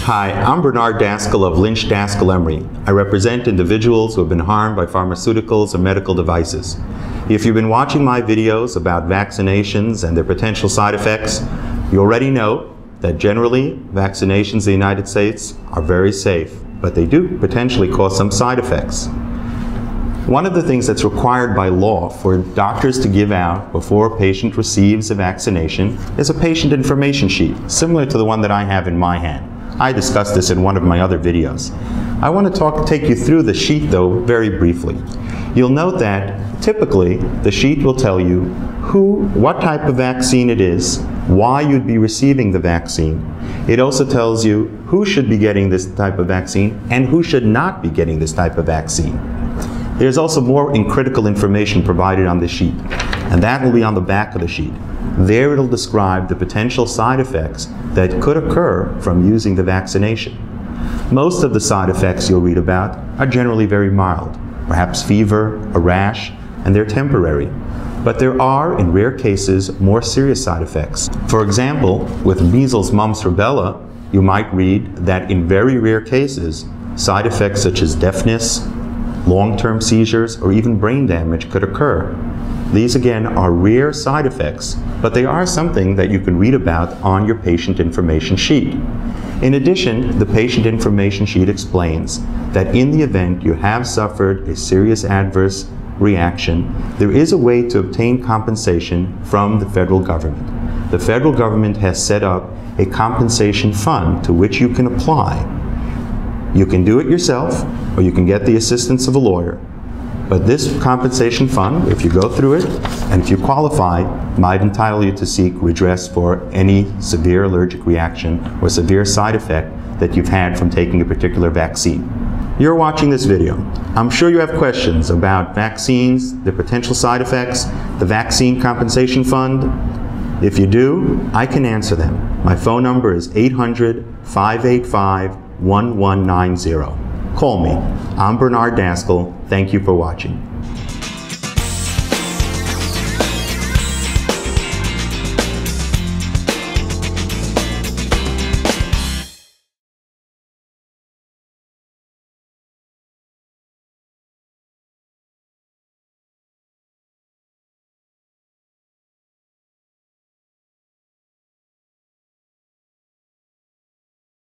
Hi, I'm Bernard Daskal of Lynch Daskal Emery. I represent individuals who have been harmed by pharmaceuticals or medical devices. If you've been watching my videos about vaccinations and their potential side effects, you already know that generally vaccinations in the United States are very safe, but they do potentially cause some side effects. One of the things that's required by law for doctors to give out before a patient receives a vaccination is a patient information sheet, similar to the one that I have in my hand. I discussed this in one of my other videos. I want to take you through the sheet though very briefly. You'll note that typically the sheet will tell you what type of vaccine it is, why you'd be receiving the vaccine. It also tells you who should be getting this type of vaccine and who should not be getting this type of vaccine. There's also more critical information provided on the sheet, and that will be on the back of the sheet. There it'll describe the potential side effects that could occur from using the vaccination. Most of the side effects you'll read about are generally very mild, perhaps fever, a rash, and they're temporary. But there are, in rare cases, more serious side effects. For example, with measles, mumps, rubella, you might read that in very rare cases, side effects such as deafness, long-term seizures, or even brain damage could occur. These again are rare side effects, but they are something that you can read about on your patient information sheet. In addition, the patient information sheet explains that in the event you have suffered a serious adverse reaction, there is a way to obtain compensation from the federal government. The federal government has set up a compensation fund to which you can apply. You can do it yourself, or you can get the assistance of a lawyer. But this compensation fund, if you go through it, and if you qualify, might entitle you to seek redress for any severe allergic reaction or severe side effect that you've had from taking a particular vaccine. You're watching this video. I'm sure you have questions about vaccines, their potential side effects, the vaccine compensation fund. If you do, I can answer them. My phone number is 800-585-1190. Call me. I'm Bernard Daskal. Thank you for watching.